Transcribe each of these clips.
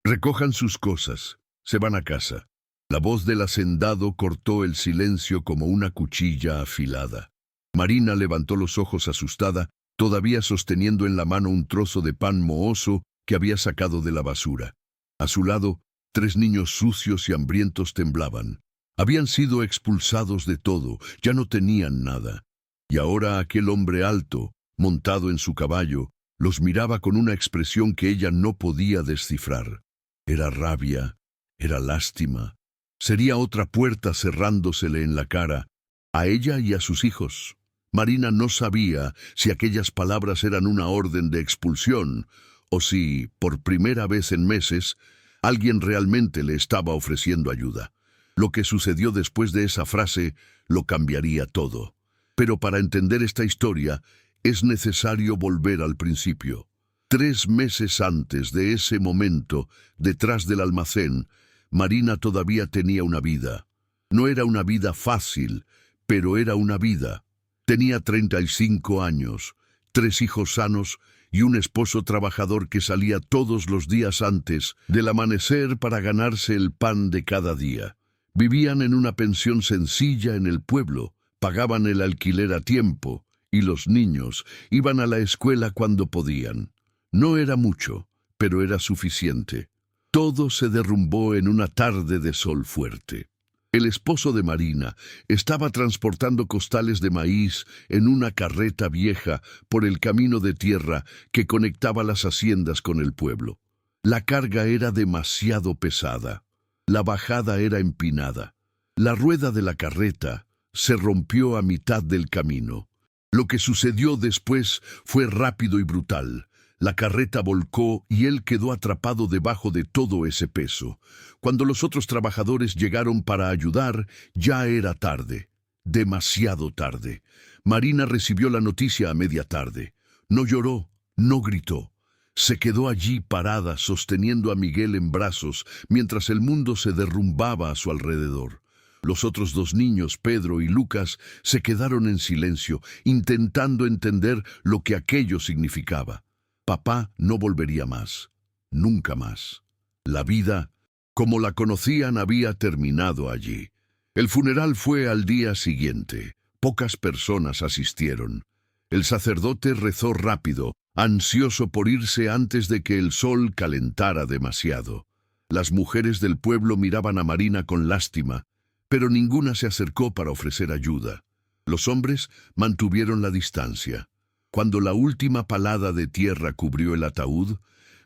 Recojan sus cosas. Se van a casa. La voz del hacendado cortó el silencio como una cuchilla afilada. Marina levantó los ojos asustada, todavía sosteniendo en la mano un trozo de pan mohoso que había sacado de la basura. A su lado, 3 niños sucios y hambrientos temblaban. Habían sido expulsados de todo, ya no tenían nada. Y ahora aquel hombre alto, montado en su caballo, los miraba con una expresión que ella no podía descifrar. Era rabia, era lástima. Sería otra puerta cerrándosele en la cara, a ella y a sus hijos. Marina no sabía si aquellas palabras eran una orden de expulsión o si, por primera vez en meses, alguien realmente le estaba ofreciendo ayuda. Lo que sucedió después de esa frase lo cambiaría todo. Pero para entender esta historia es necesario volver al principio. 3 meses antes de ese momento, detrás del almacén, Marina todavía tenía una vida. No era una vida fácil, pero era una vida. Tenía 35 años, 3 hijos sanos y un esposo trabajador que salía todos los días antes del amanecer para ganarse el pan de cada día. Vivían en una pensión sencilla en el pueblo, pagaban el alquiler a tiempo y los niños iban a la escuela cuando podían. No era mucho, pero era suficiente. Todo se derrumbó en una tarde de sol fuerte. El esposo de Marina estaba transportando costales de maíz en una carreta vieja por el camino de tierra que conectaba las haciendas con el pueblo. La carga era demasiado pesada. La bajada era empinada. La rueda de la carreta se rompió a mitad del camino. Lo que sucedió después fue rápido y brutal. La carreta volcó y él quedó atrapado debajo de todo ese peso. Cuando los otros trabajadores llegaron para ayudar, ya era tarde. Demasiado tarde. Marina recibió la noticia a media tarde. No lloró, no gritó. Se quedó allí parada sosteniendo a Miguel en brazos mientras el mundo se derrumbaba a su alrededor. Los otros 2 niños, Pedro y Lucas, se quedaron en silencio, intentando entender lo que aquello significaba. Papá no volvería más, nunca más. La vida, como la conocían, había terminado allí. El funeral fue al día siguiente. Pocas personas asistieron. El sacerdote rezó rápido, ansioso por irse antes de que el sol calentara demasiado. Las mujeres del pueblo miraban a Marina con lástima, pero ninguna se acercó para ofrecer ayuda. Los hombres mantuvieron la distancia. Cuando la última palada de tierra cubrió el ataúd,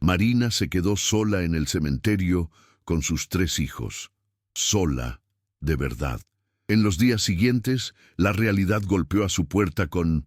Marina se quedó sola en el cementerio con sus 3 hijos. Sola, de verdad. En los días siguientes, la realidad golpeó a su puerta con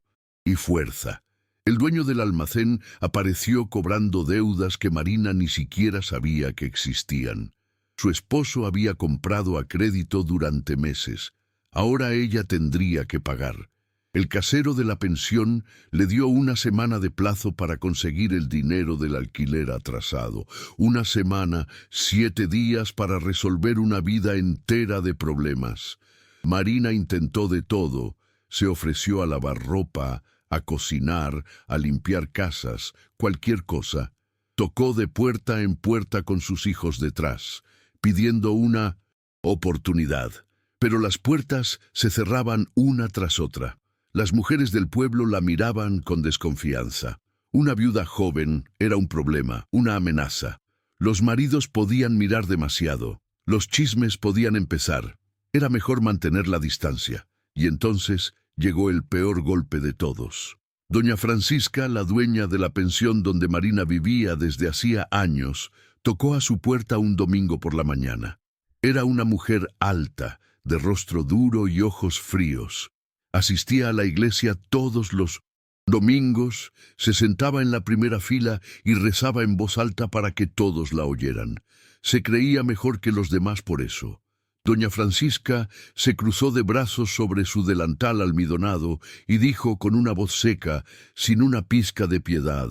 fuerza. El dueño del almacén apareció cobrando deudas que Marina ni siquiera sabía que existían. Su esposo había comprado a crédito durante meses. Ahora ella tendría que pagar. El casero de la pensión le dio 1 semana de plazo para conseguir el dinero del alquiler atrasado. 1 semana, 7 días para resolver una vida entera de problemas. Marina intentó de todo. Se ofreció a lavar ropa, a cocinar, a limpiar casas, cualquier cosa. Tocó de puerta en puerta con sus hijos detrás, pidiendo una oportunidad. Pero las puertas se cerraban una tras otra. Las mujeres del pueblo la miraban con desconfianza. Una viuda joven era un problema, una amenaza. Los maridos podían mirar demasiado. Los chismes podían empezar. Era mejor mantener la distancia. Y entonces llegó el peor golpe de todos. Doña Francisca, la dueña de la pensión donde Marina vivía desde hacía años, tocó a su puerta un domingo por la mañana. Era una mujer alta, de rostro duro y ojos fríos. Asistía a la iglesia todos los domingos, se sentaba en la primera fila y rezaba en voz alta para que todos la oyeran. Se creía mejor que los demás por eso. Doña Francisca se cruzó de brazos sobre su delantal almidonado y dijo con una voz seca, sin una pizca de piedad: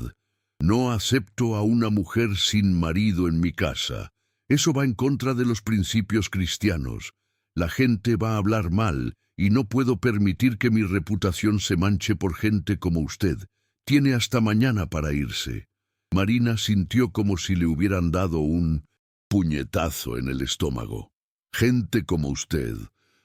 «No acepto a una mujer sin marido en mi casa. Eso va en contra de los principios cristianos. La gente va a hablar mal y no puedo permitir que mi reputación se manche por gente como usted. Tiene hasta mañana para irse». Marina sintió como si le hubieran dado un puñetazo en el estómago. Gente como usted.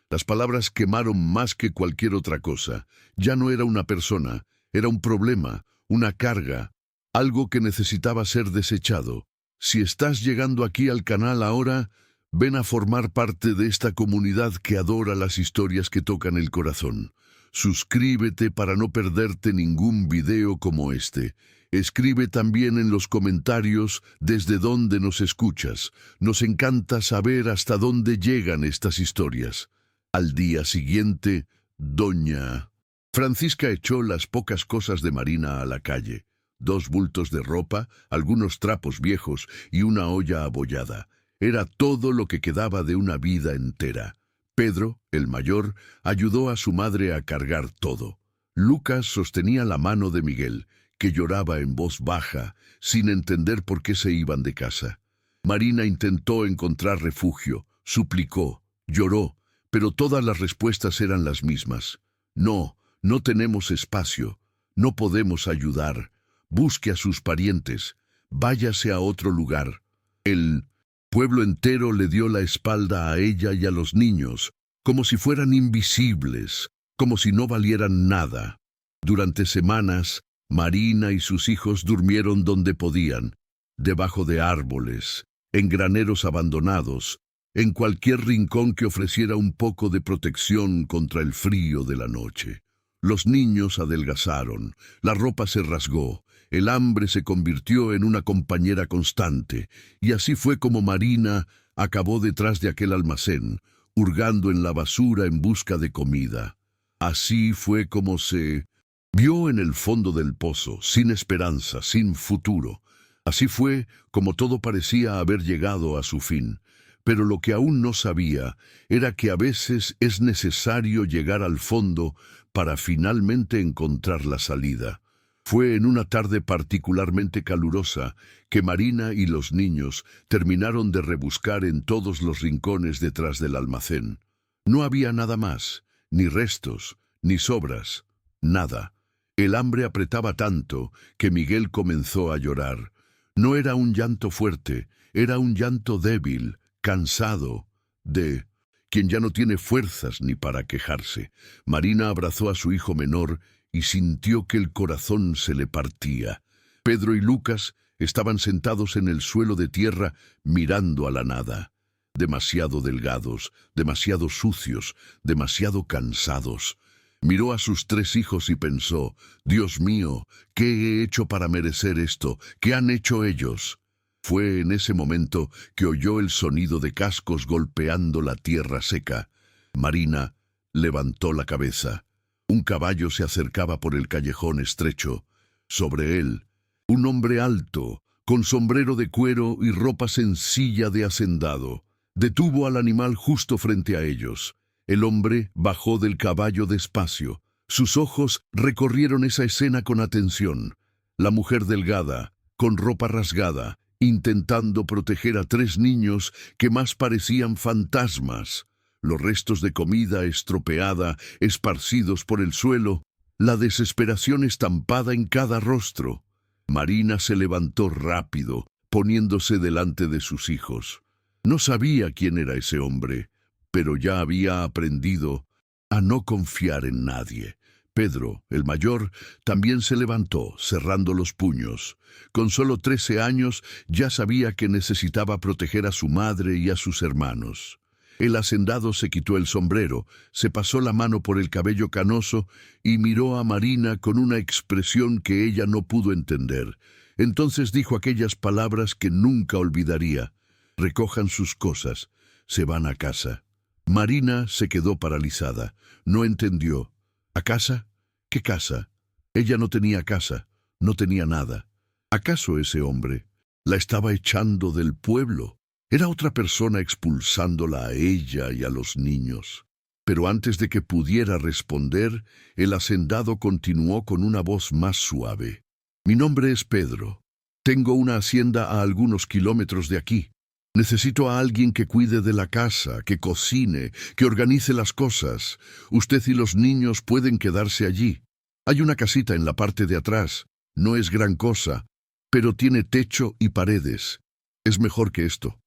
Las palabras quemaron más que cualquier otra cosa. Ya no era una persona, era un problema, una carga, algo que necesitaba ser desechado. Si estás llegando aquí al canal ahora, ven a formar parte de esta comunidad que adora las historias que tocan el corazón. Suscríbete para no perderte ningún video como este. Escribe también en los comentarios desde dónde nos escuchas. Nos encanta saber hasta dónde llegan estas historias. Al día siguiente, doña Francisca echó las pocas cosas de Marina a la calle. 2 bultos de ropa, algunos trapos viejos y una olla abollada. Era todo lo que quedaba de una vida entera. Pedro, el mayor, ayudó a su madre a cargar todo. Lucas sostenía la mano de Miguel, que lloraba en voz baja, sin entender por qué se iban de casa. Marina intentó encontrar refugio, suplicó, lloró, pero todas las respuestas eran las mismas. No, no tenemos espacio, no podemos ayudar. Busque a sus parientes, váyase a otro lugar. El pueblo entero le dio la espalda a ella y a los niños, como si fueran invisibles, como si no valieran nada. Durante semanas, Marina y sus hijos durmieron donde podían, debajo de árboles, en graneros abandonados, en cualquier rincón que ofreciera un poco de protección contra el frío de la noche. Los niños adelgazaron, la ropa se rasgó, el hambre se convirtió en una compañera constante, y así fue como Marina acabó detrás de aquel almacén, hurgando en la basura en busca de comida. Así fue como se vio en el fondo del pozo, sin esperanza, sin futuro. Así fue como todo parecía haber llegado a su fin. Pero lo que aún no sabía era que a veces es necesario llegar al fondo para finalmente encontrar la salida. Fue en una tarde particularmente calurosa que Marina y los niños terminaron de rebuscar en todos los rincones detrás del almacén. No había nada más, ni restos, ni sobras, nada. El hambre apretaba tanto que Miguel comenzó a llorar. No era un llanto fuerte, era un llanto débil, cansado, de quien ya no tiene fuerzas ni para quejarse. Marina abrazó a su hijo menor y sintió que el corazón se le partía. Pedro y Lucas estaban sentados en el suelo de tierra mirando a la nada. Demasiado delgados, demasiado sucios, demasiado cansados. Miró a sus 3 hijos y pensó, Dios mío, ¿qué he hecho para merecer esto? ¿Qué han hecho ellos? Fue en ese momento que oyó el sonido de cascos golpeando la tierra seca. Marina levantó la cabeza. Un caballo se acercaba por el callejón estrecho. Sobre él, un hombre alto, con sombrero de cuero y ropa sencilla de hacendado, detuvo al animal justo frente a ellos. El hombre bajó del caballo despacio. Sus ojos recorrieron esa escena con atención. La mujer delgada, con ropa rasgada, intentando proteger a 3 niños que más parecían fantasmas. Los restos de comida estropeada, esparcidos por el suelo, la desesperación estampada en cada rostro. Marina se levantó rápido, poniéndose delante de sus hijos. No sabía quién era ese hombre, pero ya había aprendido a no confiar en nadie. Pedro, el mayor, también se levantó, cerrando los puños. Con solo 13 años ya sabía que necesitaba proteger a su madre y a sus hermanos. El hacendado se quitó el sombrero, se pasó la mano por el cabello canoso y miró a Marina con una expresión que ella no pudo entender. Entonces dijo aquellas palabras que nunca olvidaría. Recojan sus cosas, se van a casa. Marina se quedó paralizada, no entendió. ¿A casa? ¿Qué casa? Ella no tenía casa, no tenía nada. ¿Acaso ese hombre la estaba echando del pueblo? Era otra persona expulsándola a ella y a los niños. Pero antes de que pudiera responder, el hacendado continuó con una voz más suave. Mi nombre es Pedro. Tengo una hacienda a algunos kilómetros de aquí. Necesito a alguien que cuide de la casa, que cocine, que organice las cosas. Usted y los niños pueden quedarse allí. Hay una casita en la parte de atrás. No es gran cosa, pero tiene techo y paredes. Es mejor que esto.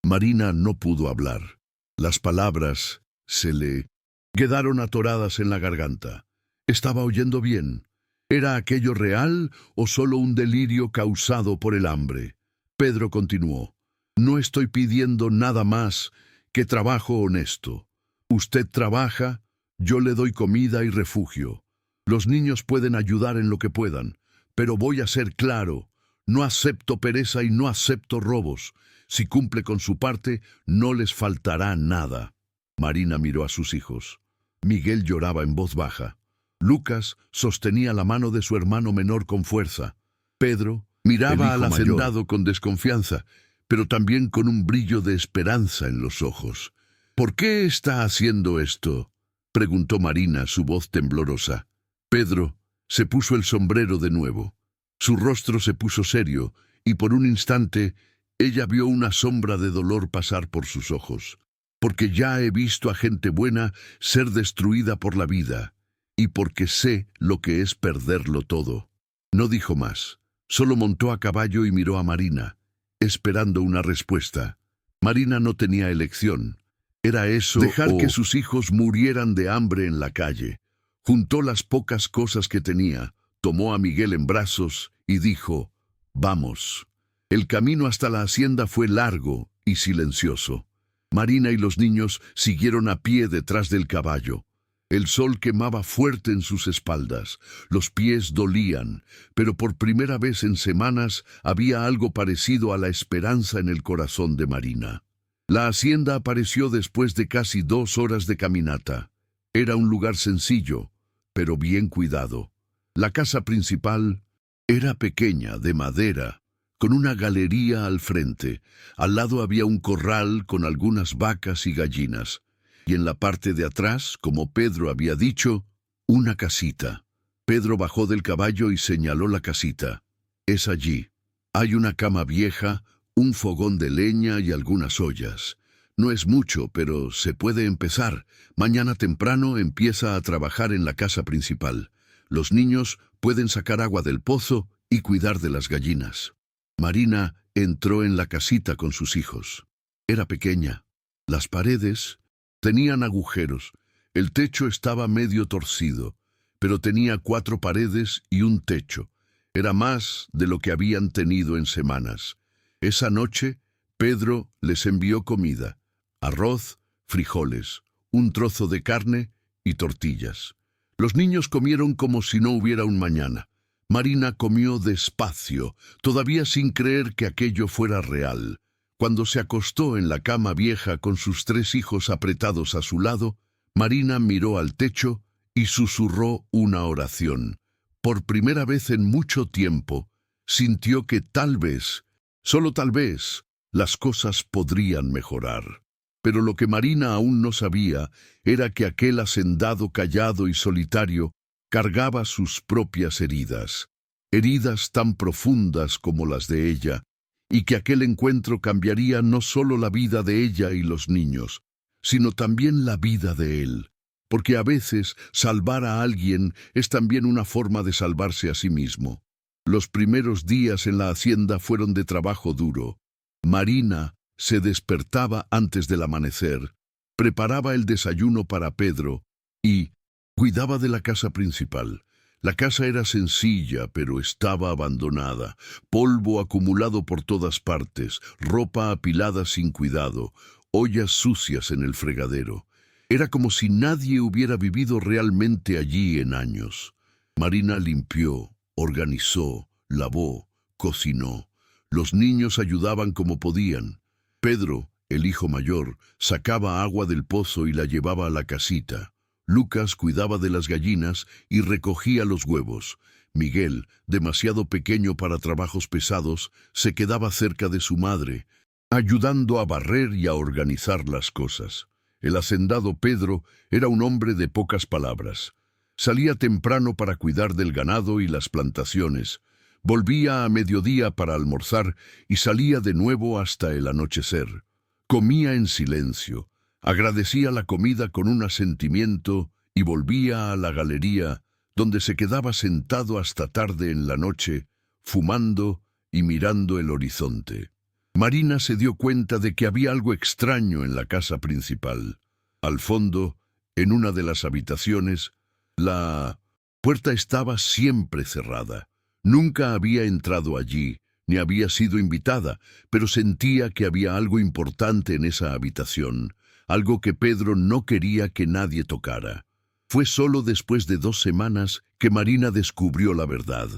Marina no pudo hablar. Las palabras se le quedaron atoradas en la garganta. ¿Estaba oyendo bien? ¿Era aquello real o solo un delirio causado por el hambre? Pedro continuó. No estoy pidiendo nada más que trabajo honesto. Usted trabaja, yo le doy comida y refugio. Los niños pueden ayudar en lo que puedan, pero voy a ser claro. No acepto pereza y no acepto robos. Si cumple con su parte, no les faltará nada. Marina miró a sus hijos. Miguel lloraba en voz baja. Lucas sostenía la mano de su hermano menor con fuerza. Pedro miraba al hacendado con desconfianza, pero también con un brillo de esperanza en los ojos. ¿Por qué está haciendo esto?, preguntó Marina, su voz temblorosa. Pedro se puso el sombrero de nuevo. Su rostro se puso serio, y por un instante ella vio una sombra de dolor pasar por sus ojos. Porque ya he visto a gente buena ser destruida por la vida, y porque sé lo que es perderlo todo. No dijo más, solo montó a caballo y miró a Marina, esperando una respuesta. Marina no tenía elección. Era eso dejar que sus hijos murieran de hambre en la calle. Juntó las pocas cosas que tenía, tomó a Miguel en brazos y dijo, «Vamos». El camino hasta la hacienda fue largo y silencioso. Marina y los niños siguieron a pie detrás del caballo. El sol quemaba fuerte en sus espaldas, los pies dolían, pero por primera vez en semanas había algo parecido a la esperanza en el corazón de Marina. La hacienda apareció después de casi 2 horas de caminata. Era un lugar sencillo, pero bien cuidado. La casa principal era pequeña, de madera, con una galería al frente. Al lado había un corral con algunas vacas y gallinas. Y en la parte de atrás, como Pedro había dicho, una casita. Pedro bajó del caballo y señaló la casita. Es allí. Hay una cama vieja, un fogón de leña y algunas ollas. No es mucho, pero se puede empezar. Mañana temprano empieza a trabajar en la casa principal. Los niños pueden sacar agua del pozo y cuidar de las gallinas. Marina entró en la casita con sus hijos. Era pequeña. Las paredes tenían agujeros. El techo estaba medio torcido, pero tenía 4 paredes y un techo. Era más de lo que habían tenido en semanas. Esa noche, Pedro les envió comida: arroz, frijoles, un trozo de carne y tortillas. Los niños comieron como si no hubiera un mañana. Marina comió despacio, todavía sin creer que aquello fuera real. Cuando se acostó en la cama vieja con sus 3 hijos apretados a su lado, Marina miró al techo y susurró una oración. Por primera vez en mucho tiempo, sintió que tal vez, solo tal vez, las cosas podrían mejorar. Pero lo que Marina aún no sabía era que aquel hacendado callado y solitario cargaba sus propias heridas, heridas tan profundas como las de ella, y que aquel encuentro cambiaría no solo la vida de ella y los niños, sino también la vida de él, porque a veces salvar a alguien es también una forma de salvarse a sí mismo. Los primeros días en la hacienda fueron de trabajo duro. Marina se despertaba antes del amanecer, preparaba el desayuno para Pedro y cuidaba de la casa principal. La casa era sencilla, pero estaba abandonada, polvo acumulado por todas partes, ropa apilada sin cuidado, ollas sucias en el fregadero. Era como si nadie hubiera vivido realmente allí en años. Marina limpió, organizó, lavó, cocinó. Los niños ayudaban como podían. Pedro, el hijo mayor, sacaba agua del pozo y la llevaba a la casita. Lucas cuidaba de las gallinas y recogía los huevos. Miguel, demasiado pequeño para trabajos pesados, se quedaba cerca de su madre, ayudando a barrer y a organizar las cosas. El hacendado Pedro era un hombre de pocas palabras. Salía temprano para cuidar del ganado y las plantaciones. Volvía a mediodía para almorzar y salía de nuevo hasta el anochecer. Comía en silencio. Agradecía la comida con un asentimiento y volvía a la galería, donde se quedaba sentado hasta tarde en la noche, fumando y mirando el horizonte. Marina se dio cuenta de que había algo extraño en la casa principal. Al fondo, en una de las habitaciones, la puerta estaba siempre cerrada. Nunca había entrado allí, ni había sido invitada, pero sentía que había algo importante en esa habitación, algo que Pedro no quería que nadie tocara. Fue solo después de 2 semanas que Marina descubrió la verdad.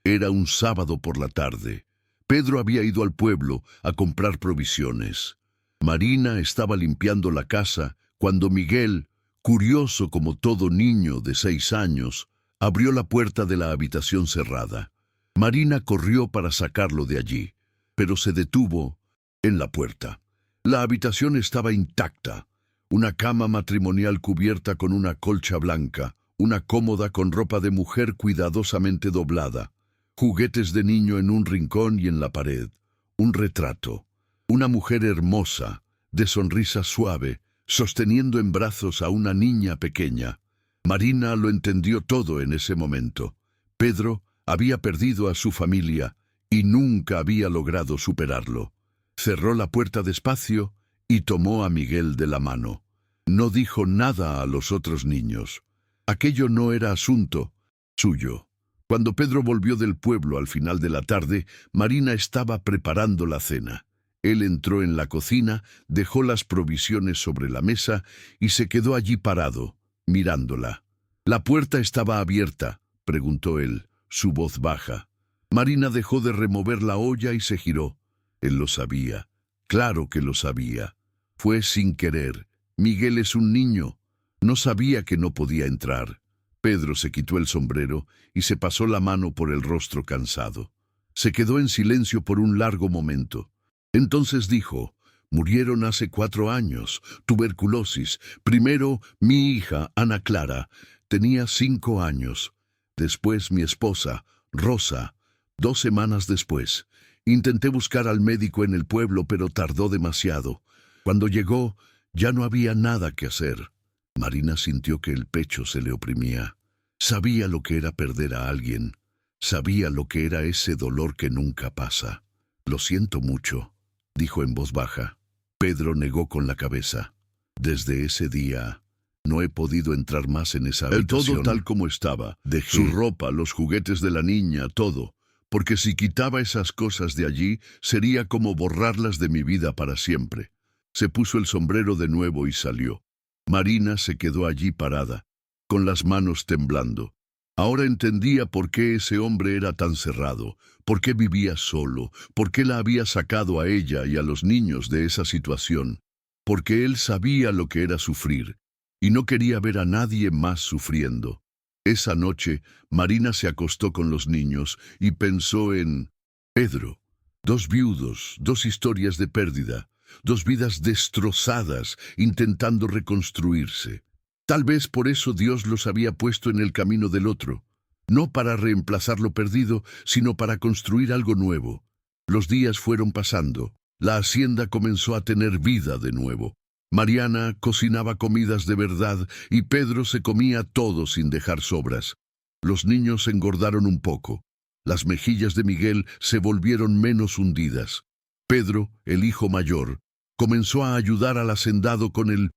Era un sábado por la tarde. Pedro había ido al pueblo a comprar provisiones. Marina estaba limpiando la casa cuando Miguel, curioso como todo niño de 6 años, abrió la puerta de la habitación cerrada. Marina corrió para sacarlo de allí, pero se detuvo en la puerta. La habitación estaba intacta. Una cama matrimonial cubierta con una colcha blanca, una cómoda con ropa de mujer cuidadosamente doblada, juguetes de niño en un rincón y en la pared, un retrato, una mujer hermosa, de sonrisa suave, sosteniendo en brazos a una niña pequeña. Marina lo entendió todo en ese momento. Pedro había perdido a su familia y nunca había logrado superarlo. Cerró la puerta despacio y tomó a Miguel de la mano. No dijo nada a los otros niños. Aquello no era asunto suyo. Cuando Pedro volvió del pueblo al final de la tarde, Marina estaba preparando la cena. Él entró en la cocina, dejó las provisiones sobre la mesa y se quedó allí parado, mirándola. «¿La puerta estaba abierta?», preguntó él, su voz baja. Marina dejó de remover la olla y se giró. Él lo sabía. Claro que lo sabía. Fue sin querer. Miguel es un niño. No sabía que no podía entrar. Pedro se quitó el sombrero y se pasó la mano por el rostro cansado. Se quedó en silencio por un largo momento. Entonces dijo: «Murieron hace 4 años, tuberculosis. Primero, mi hija, Ana Clara, tenía 5 años. Después mi esposa, Rosa, 2 semanas después. Intenté buscar al médico en el pueblo, pero tardó demasiado. Cuando llegó, ya no había nada que hacer». Marina sintió que el pecho se le oprimía. Sabía lo que era perder a alguien. Sabía lo que era ese dolor que nunca pasa. «Lo siento mucho», dijo en voz baja. Pedro negó con la cabeza. «Desde ese día no he podido entrar más en esa habitación». Todo tal como estaba. Dejé su ropa, los juguetes de la niña, todo. Porque si quitaba esas cosas de allí, sería como borrarlas de mi vida para siempre. Se puso el sombrero de nuevo y salió. Marina se quedó allí parada, con las manos temblando. Ahora entendía por qué ese hombre era tan cerrado, por qué vivía solo, por qué la había sacado a ella y a los niños de esa situación. Porque él sabía lo que era sufrir, y no quería ver a nadie más sufriendo. Esa noche, Marina se acostó con los niños y pensó en Pedro. 2 viudos, 2 historias de pérdida, 2 vidas destrozadas intentando reconstruirse. Tal vez por eso Dios los había puesto en el camino del otro, no para reemplazar lo perdido, sino para construir algo nuevo. Los días fueron pasando. La hacienda comenzó a tener vida de nuevo. Mariana cocinaba comidas de verdad y Pedro se comía todo sin dejar sobras. Los niños engordaron un poco. Las mejillas de Miguel se volvieron menos hundidas. Pedro, el hijo mayor, comenzó a ayudar al hacendado con el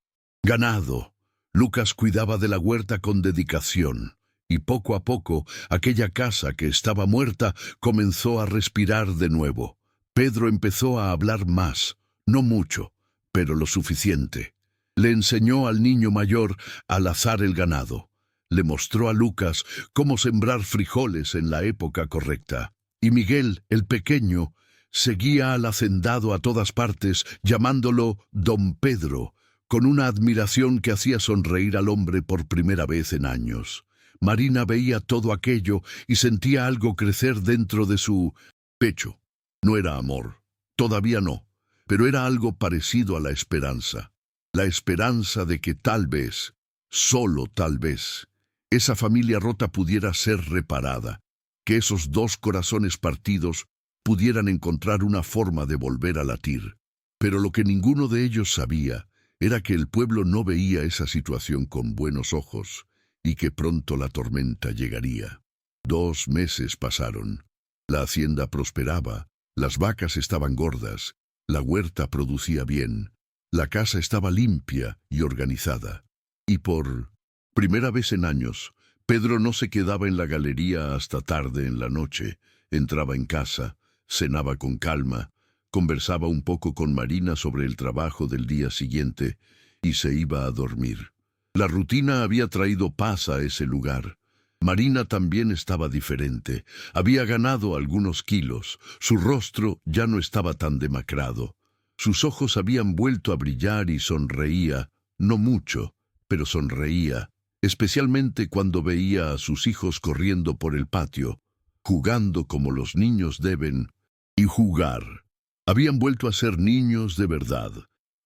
ganado. Lucas cuidaba de la huerta con dedicación, y poco a poco aquella casa que estaba muerta comenzó a respirar de nuevo. Pedro empezó a hablar más, no mucho, pero lo suficiente. Le enseñó al niño mayor a lazar el ganado. Le mostró a Lucas cómo sembrar frijoles en la época correcta. Y Miguel, el pequeño, seguía al hacendado a todas partes, llamándolo Don Pedro, con una admiración que hacía sonreír al hombre por primera vez en años. Marina veía todo aquello y sentía algo crecer dentro de su pecho. No era amor, todavía no, pero era algo parecido a la esperanza. La esperanza de que tal vez, solo tal vez, esa familia rota pudiera ser reparada, que esos 2 corazones partidos pudieran encontrar una forma de volver a latir. Pero lo que ninguno de ellos sabía era que el pueblo no veía esa situación con buenos ojos y que pronto la tormenta llegaría. 2 meses pasaron. La hacienda prosperaba, Las vacas estaban gordas, la huerta producía bien, la casa estaba limpia y organizada. Y por primera vez en años, Pedro no se quedaba en la galería hasta tarde en la noche. Entraba en casa, cenaba con calma, conversaba un poco con Marina sobre el trabajo del día siguiente y se iba a dormir. La rutina había traído paz a ese lugar. Marina también estaba diferente. Había ganado algunos kilos. Su rostro ya no estaba tan demacrado. Sus ojos habían vuelto a brillar y sonreía, no mucho, pero sonreía, especialmente cuando veía a sus hijos corriendo por el patio, jugando como los niños deben, y jugar. Habían vuelto a ser niños de verdad.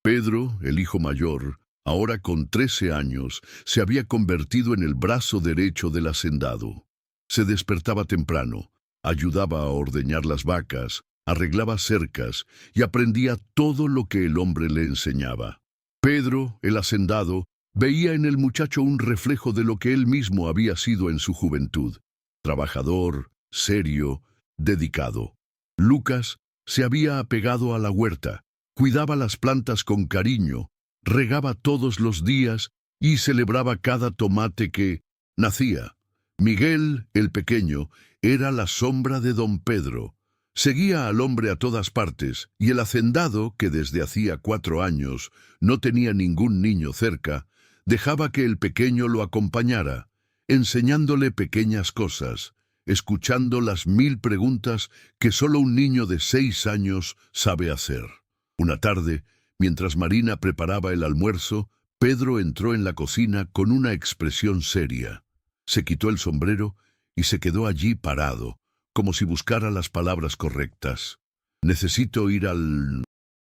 Pedro, el hijo mayor, ahora con 13 años, se había convertido en el brazo derecho del hacendado. Se despertaba temprano, ayudaba a ordeñar las vacas, arreglaba cercas y aprendía todo lo que el hombre le enseñaba. Pedro, el hacendado, veía en el muchacho un reflejo de lo que él mismo había sido en su juventud. Trabajador, serio, dedicado. Lucas se había apegado a la huerta, cuidaba las plantas con cariño, regaba todos los días y celebraba cada tomate que nacía. Miguel, el pequeño, era la sombra de don Pedro. Seguía al hombre a todas partes, y el hacendado, que desde hacía 4 años no tenía ningún niño cerca, dejaba que el pequeño lo acompañara, enseñándole pequeñas cosas, escuchando las 1000 preguntas que solo un niño de 6 años sabe hacer. Una tarde, mientras Marina preparaba el almuerzo, Pedro entró en la cocina con una expresión seria. Se quitó el sombrero y se quedó allí parado, como si buscara las palabras correctas. Necesito ir al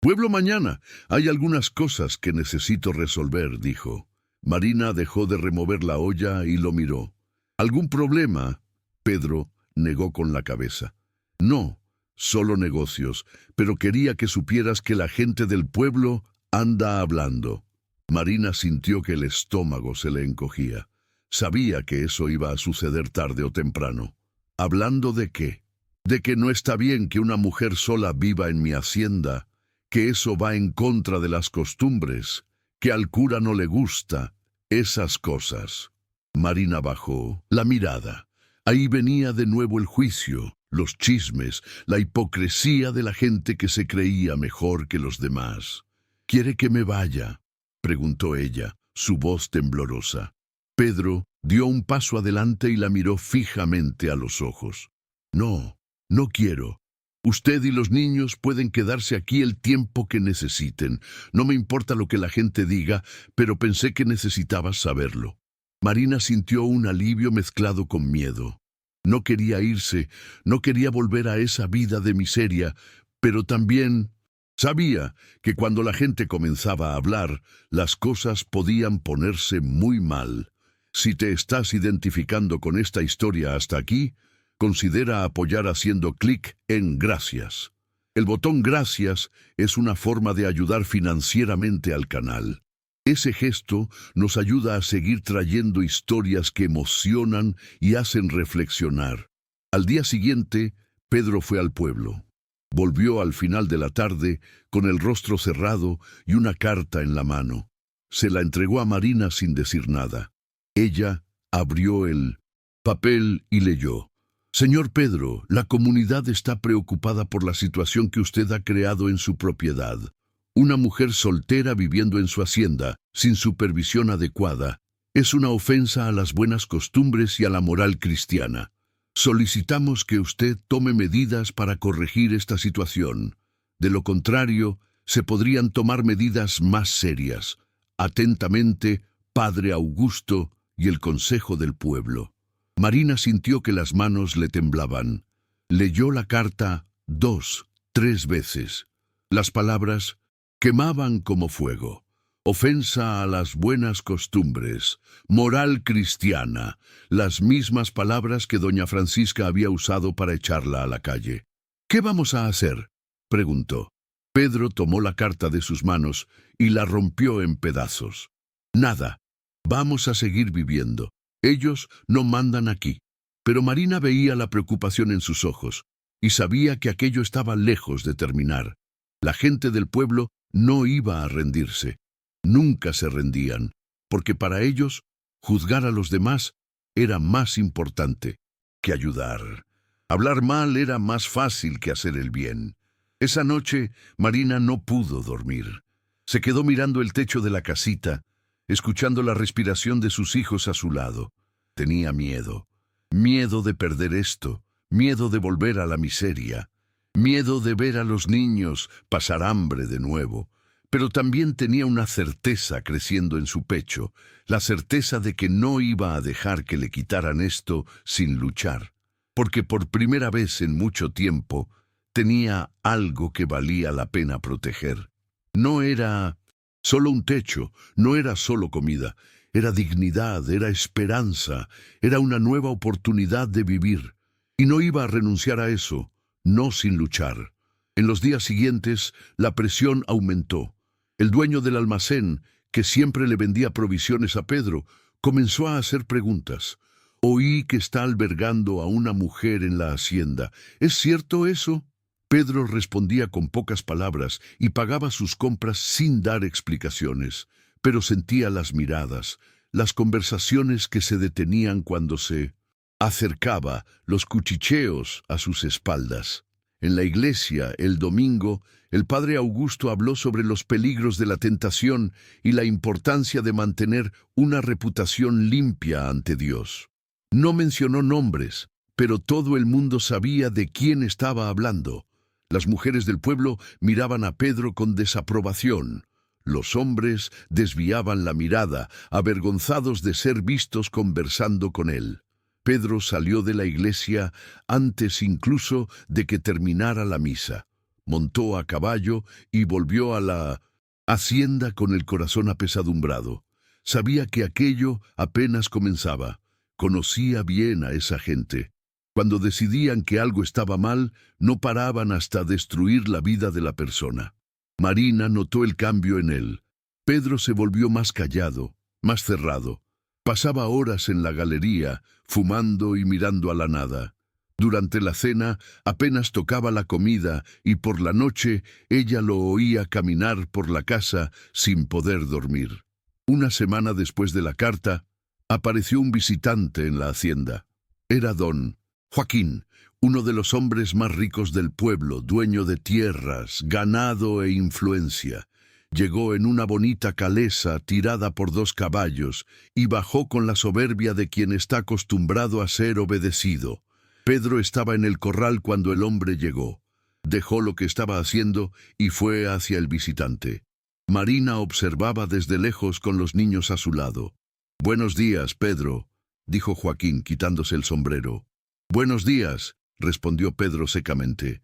pueblo mañana. Hay algunas cosas que necesito resolver, dijo. Marina dejó de remover la olla y lo miró. ¿Algún problema? Pedro negó con la cabeza. No, solo negocios, pero quería que supieras que la gente del pueblo anda hablando. Marina sintió que el estómago se le encogía. Sabía que eso iba a suceder tarde o temprano. ¿Hablando de qué? De que no está bien que una mujer sola viva en mi hacienda, que eso va en contra de las costumbres, que al cura no le gusta, esas cosas. Marina bajó la mirada. Ahí venía de nuevo el juicio, los chismes, la hipocresía de la gente que se creía mejor que los demás. ¿Quiere que me vaya?, preguntó ella, su voz temblorosa. Pedro dio un paso adelante y la miró fijamente a los ojos. No, no quiero. Usted y los niños pueden quedarse aquí el tiempo que necesiten. No me importa lo que la gente diga, pero pensé que necesitabas saberlo. Marina sintió un alivio mezclado con miedo. No quería irse, no quería volver a esa vida de miseria, pero también sabía que cuando la gente comenzaba a hablar, las cosas podían ponerse muy mal. Si te estás identificando con esta historia hasta aquí, considera apoyar haciendo clic en Gracias. El botón Gracias es una forma de ayudar financieramente al canal. Ese gesto nos ayuda a seguir trayendo historias que emocionan y hacen reflexionar. Al día siguiente, Pedro fue al pueblo. Volvió al final de la tarde con el rostro cerrado y una carta en la mano. Se la entregó a Marina sin decir nada. Ella abrió el papel y leyó. Señor Pedro, la comunidad está preocupada por la situación que usted ha creado en su propiedad. Una mujer soltera viviendo en su hacienda, sin supervisión adecuada, es una ofensa a las buenas costumbres y a la moral cristiana. Solicitamos que usted tome medidas para corregir esta situación. De lo contrario, se podrían tomar medidas más serias. Atentamente, Padre Augusto y el Consejo del Pueblo. Marina sintió que las manos le temblaban. Leyó la carta 2, 3 veces. Las palabras quemaban como fuego. Ofensa a las buenas costumbres, moral cristiana, las mismas palabras que doña Francisca había usado para echarla a la calle. ¿Qué vamos a hacer?, preguntó. Pedro tomó la carta de sus manos y la rompió en pedazos. Nada. Vamos a seguir viviendo. Ellos no mandan aquí. Pero Marina veía la preocupación en sus ojos. y sabía que aquello estaba lejos de terminar. La gente del pueblo no iba a rendirse. Nunca se rendían, porque para ellos, juzgar a los demás era más importante que ayudar. Hablar mal era más fácil que hacer el bien. Esa noche, Marina no pudo dormir. Se quedó mirando el techo de la casita, escuchando la respiración de sus hijos a su lado. Tenía miedo. Miedo de perder esto, miedo de volver a la miseria, miedo de ver a los niños pasar hambre de nuevo. Pero también tenía una certeza creciendo en su pecho, la certeza de que no iba a dejar que le quitaran esto sin luchar, porque por primera vez en mucho tiempo tenía algo que valía la pena proteger. No era solo un techo, no era solo comida, era dignidad, era esperanza, era una nueva oportunidad de vivir. Y no iba a renunciar a eso, no sin luchar. En los días siguientes, la presión aumentó. El dueño del almacén, que siempre le vendía provisiones a Pedro, comenzó a hacer preguntas. Oí que está albergando a una mujer en la hacienda. ¿Es cierto eso? Pedro respondía con pocas palabras y pagaba sus compras sin dar explicaciones, pero sentía las miradas, las conversaciones que se detenían cuando se acercaba, los cuchicheos a sus espaldas. En la iglesia, el domingo, el padre Augusto habló sobre los peligros de la tentación y la importancia de mantener una reputación limpia ante Dios. No mencionó nombres, pero todo el mundo sabía de quién estaba hablando. Las mujeres del pueblo miraban a Pedro con desaprobación. Los hombres desviaban la mirada, avergonzados de ser vistos conversando con él. Pedro salió de la iglesia antes incluso de que terminara la misa. Montó a caballo y volvió a la hacienda con el corazón apesadumbrado. Sabía que aquello apenas comenzaba. Conocía bien a esa gente. Cuando decidían que algo estaba mal, no paraban hasta destruir la vida de la persona. Marina notó el cambio en él. Pedro se volvió más callado, más cerrado. Pasaba horas en la galería, fumando y mirando a la nada. Durante la cena apenas tocaba la comida y por la noche ella lo oía caminar por la casa sin poder dormir. Una semana después de la carta, apareció un visitante en la hacienda. Era don Joaquín, uno de los hombres más ricos del pueblo, dueño de tierras, ganado e influencia. Llegó en una bonita calesa tirada por 2 caballos y bajó con la soberbia de quien está acostumbrado a ser obedecido. Pedro estaba en el corral cuando el hombre llegó. Dejó lo que estaba haciendo y fue hacia el visitante. Marina observaba desde lejos con los niños a su lado. «Buenos días, Pedro», dijo Joaquín quitándose el sombrero. «Buenos días», respondió Pedro secamente.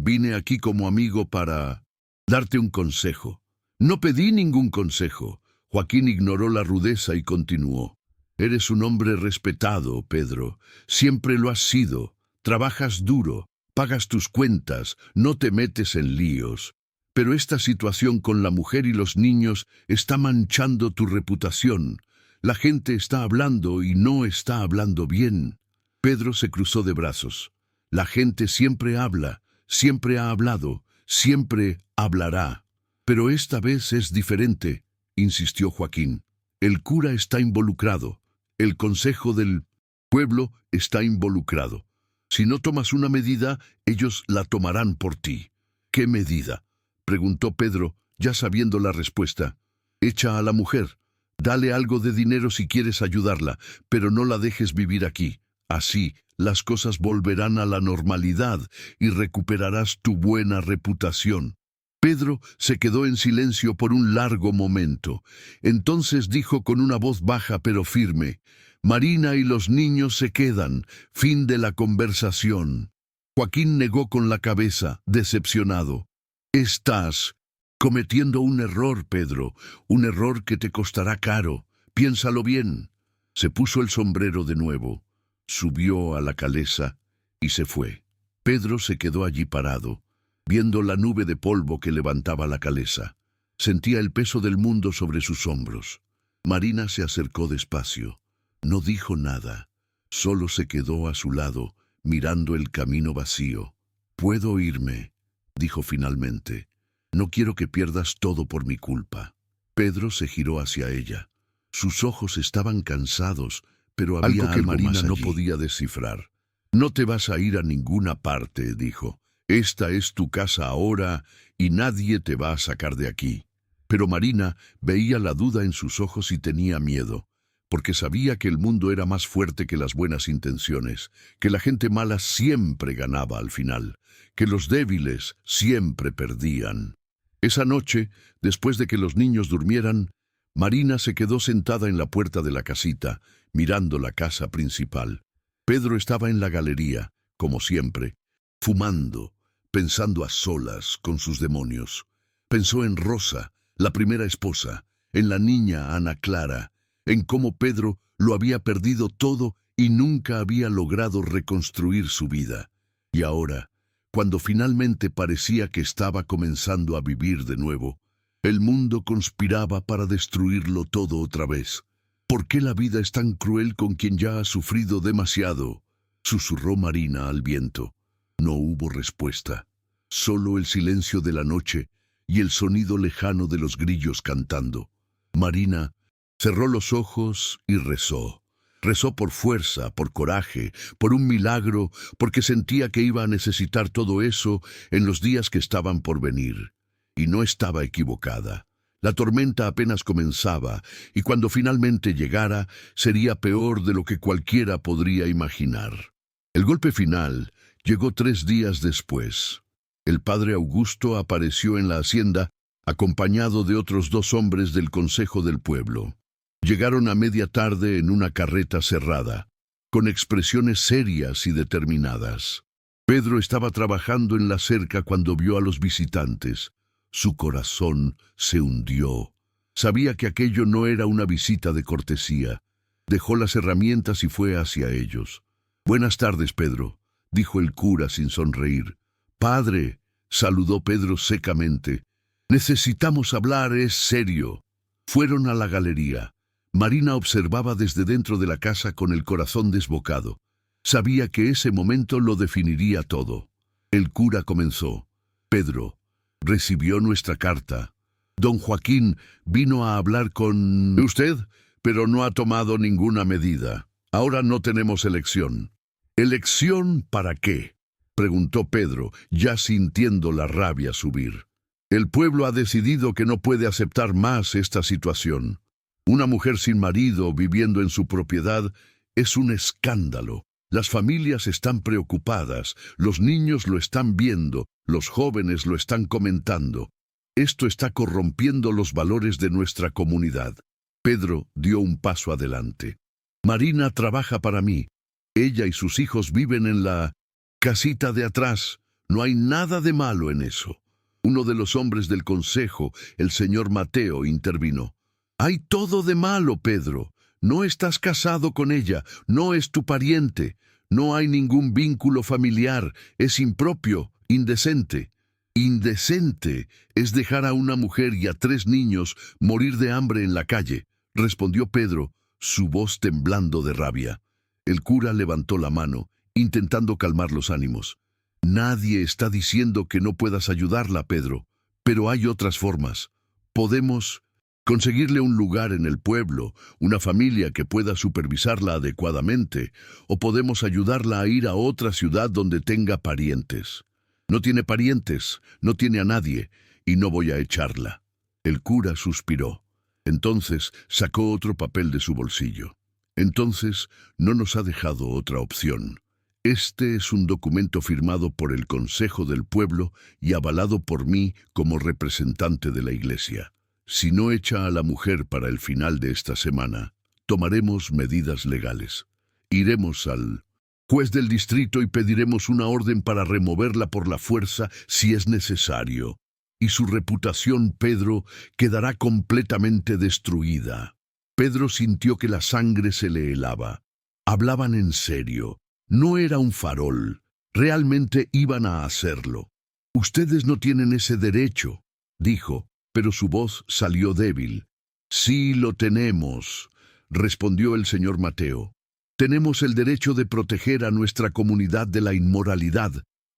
«Vine aquí como amigo para darte un consejo». «No pedí ningún consejo». Joaquín ignoró la rudeza y continuó. «Eres un hombre respetado, Pedro. Siempre lo has sido. Trabajas duro, pagas tus cuentas, no te metes en líos. Pero esta situación con la mujer y los niños está manchando tu reputación. La gente está hablando y no está hablando bien». Pedro se cruzó de brazos. «La gente siempre habla, siempre ha hablado, siempre hablará. Pero esta vez es diferente», insistió Joaquín. «El cura está involucrado. El consejo del pueblo está involucrado. Si no tomas una medida, ellos la tomarán por ti». «¿Qué medida?», preguntó Pedro, ya sabiendo la respuesta. «Echa a la mujer. Dale algo de dinero si quieres ayudarla, pero no la dejes vivir aquí. Así, las cosas volverán a la normalidad y recuperarás tu buena reputación». Pedro se quedó en silencio por un largo momento. Entonces dijo con una voz baja pero firme: «Marina y los niños se quedan. Fin de la conversación». Joaquín negó con la cabeza, decepcionado. «Estás cometiendo un error, Pedro, un error que te costará caro. Piénsalo bien». Se puso el sombrero de nuevo, subió a la calesa y se fue. Pedro se quedó allí parado, viendo la nube de polvo que levantaba la calesa. Sentía el peso del mundo sobre sus hombros. Marina se acercó despacio. No dijo nada, solo se quedó a su lado, mirando el camino vacío. Puedo irme, dijo finalmente. No quiero que pierdas todo por mi culpa. Pedro se giró hacia ella. Sus ojos estaban cansados, pero había algo que Marina no podía descifrar. No te vas a ir a ninguna parte, dijo. Esta es tu casa ahora y nadie te va a sacar de aquí. Pero Marina veía la duda en sus ojos y tenía miedo, porque sabía que el mundo era más fuerte que las buenas intenciones, que la gente mala siempre ganaba al final, que los débiles siempre perdían. Esa noche, después de que los niños durmieran, Marina se quedó sentada en la puerta de la casita, mirando la casa principal. Pedro estaba en la galería, como siempre, fumando, pensando a solas con sus demonios. Pensó en Rosa, la primera esposa, en la niña Ana Clara, en cómo Pedro lo había perdido todo y nunca había logrado reconstruir su vida. Y ahora, cuando finalmente parecía que estaba comenzando a vivir de nuevo, el mundo conspiraba para destruirlo todo otra vez. ¿Por qué la vida es tan cruel con quien ya ha sufrido demasiado?, susurró Marina al viento. No hubo respuesta, solo el silencio de la noche y el sonido lejano de los grillos cantando. Marina cerró los ojos y rezó. Rezó por fuerza, por coraje, por un milagro, porque sentía que iba a necesitar todo eso en los días que estaban por venir. Y no estaba equivocada. La tormenta apenas comenzaba, y cuando finalmente llegara, sería peor de lo que cualquiera podría imaginar. El golpe final llegó 3 días después. El padre Augusto apareció en la hacienda, acompañado de otros 2 hombres del consejo del pueblo. Llegaron a media tarde en una carreta cerrada, con expresiones serias y determinadas. Pedro estaba trabajando en la cerca cuando vio a los visitantes. Su corazón se hundió. Sabía que aquello no era una visita de cortesía. Dejó las herramientas y fue hacia ellos. «Buenas tardes, Pedro», dijo el cura sin sonreír. «Padre», saludó Pedro secamente. «Necesitamos hablar, es serio». Fueron a la galería. Marina observaba desde dentro de la casa con el corazón desbocado. Sabía que ese momento lo definiría todo. El cura comenzó. «Pedro, recibió nuestra carta. Don Joaquín vino a hablar con usted, pero no ha tomado ninguna medida. Ahora no tenemos elección». «¿Elección para qué?», preguntó Pedro, ya sintiendo la rabia subir. «El pueblo ha decidido que no puede aceptar más esta situación. Una mujer sin marido viviendo en su propiedad es un escándalo. Las familias están preocupadas, los niños lo están viendo, los jóvenes lo están comentando. Esto está corrompiendo los valores de nuestra comunidad». Pedro dio un paso adelante. «Marina trabaja para mí. Ella y sus hijos viven en la casita de atrás. No hay nada de malo en eso». Uno de los hombres del consejo, el señor Mateo, intervino. «Hay todo de malo, Pedro. No estás casado con ella, no es tu pariente, no hay ningún vínculo familiar, es impropio, indecente». «Indecente es dejar a una mujer y a 3 niños morir de hambre en la calle», respondió Pedro, su voz temblando de rabia. El cura levantó la mano, intentando calmar los ánimos. «Nadie está diciendo que no puedas ayudarla, Pedro, pero hay otras formas. Podemos conseguirle un lugar en el pueblo, una familia que pueda supervisarla adecuadamente, o podemos ayudarla a ir a otra ciudad donde tenga parientes. No tiene parientes, no tiene a nadie, y no voy a echarla». El cura suspiró. Entonces sacó otro papel de su bolsillo. «Entonces no nos ha dejado otra opción. Este es un documento firmado por el Consejo del Pueblo y avalado por mí como representante de la Iglesia. Si no echa a la mujer para el final de esta semana, tomaremos medidas legales. Iremos al juez del distrito y pediremos una orden para removerla por la fuerza si es necesario. Y su reputación, Pedro, quedará completamente destruida». Pedro sintió que la sangre se le helaba. Hablaban en serio. No era un farol. Realmente iban a hacerlo. «Ustedes no tienen ese derecho», dijo, pero su voz salió débil. «Sí lo tenemos», respondió el señor Mateo. «Tenemos el derecho de proteger a nuestra comunidad de la inmoralidad.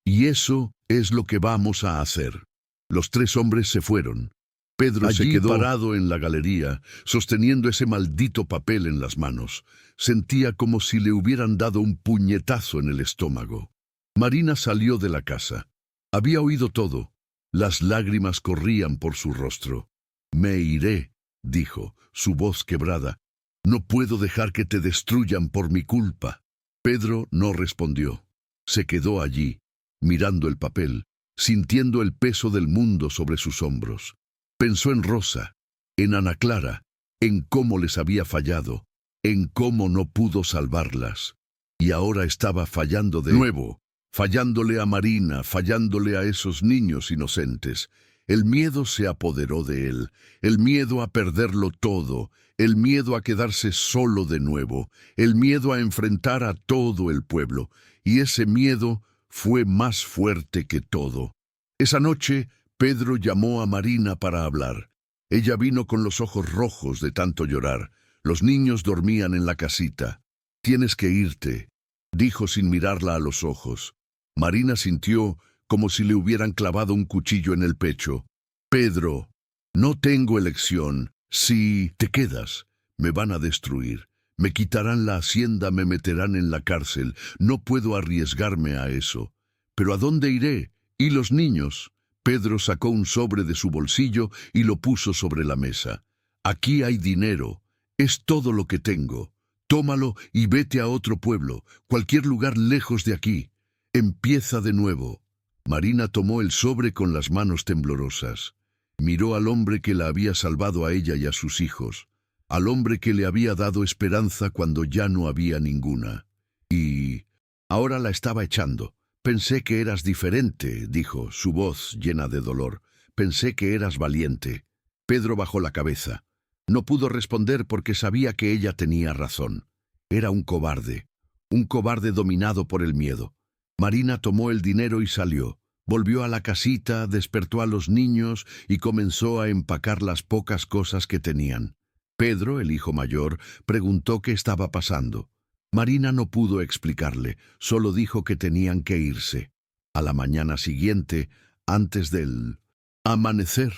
Y eso es lo que vamos a hacer. Los tres hombres se fueron. Pedro se quedó parado en la galería, sosteniendo ese maldito papel en las manos. Sentía como si le hubieran dado un puñetazo en el estómago. Marina salió de la casa. Había oído todo. Las lágrimas corrían por su rostro. «Me iré», dijo, su voz quebrada. «No puedo dejar que te destruyan por mi culpa». Pedro no respondió. Se quedó allí, mirando el papel, sintiendo el peso del mundo sobre sus hombros. Pensó en Rosa, en Ana Clara, en cómo les había fallado, en cómo no pudo salvarlas. Y ahora estaba fallando de nuevo, fallándole a Marina, fallándole a esos niños inocentes. El miedo se apoderó de él, el miedo a perderlo todo, el miedo a quedarse solo de nuevo, el miedo a enfrentar a todo el pueblo. Y ese miedo fue más fuerte que todo. Esa noche, Pedro llamó a Marina para hablar. Ella vino con los ojos rojos de tanto llorar. Los niños dormían en la casita. «Tienes que irte», dijo sin mirarla a los ojos. Marina sintió como si le hubieran clavado un cuchillo en el pecho. «Pedro, no tengo elección. Si te quedas, me van a destruir. Me quitarán la hacienda, me meterán en la cárcel. No puedo arriesgarme a eso. ¿Pero a dónde iré? ¿Y los niños?» Pedro sacó un sobre de su bolsillo y lo puso sobre la mesa. «Aquí hay dinero. Es todo lo que tengo. Tómalo y vete a otro pueblo, cualquier lugar lejos de aquí. Empieza de nuevo». Marina tomó el sobre con las manos temblorosas. Miró al hombre que la había salvado a ella y a sus hijos, al hombre que le había dado esperanza cuando ya no había ninguna. Y ahora la estaba echando. «Pensé que eras diferente», dijo, su voz llena de dolor. «Pensé que eras valiente». Pedro bajó la cabeza. No pudo responder porque sabía que ella tenía razón. Era un cobarde dominado por el miedo. Marina tomó el dinero y salió. Volvió a la casita, despertó a los niños y comenzó a empacar las pocas cosas que tenían. Pedro, el hijo mayor, preguntó qué estaba pasando. Marina no pudo explicarle, solo dijo que tenían que irse. A la mañana siguiente, antes del amanecer,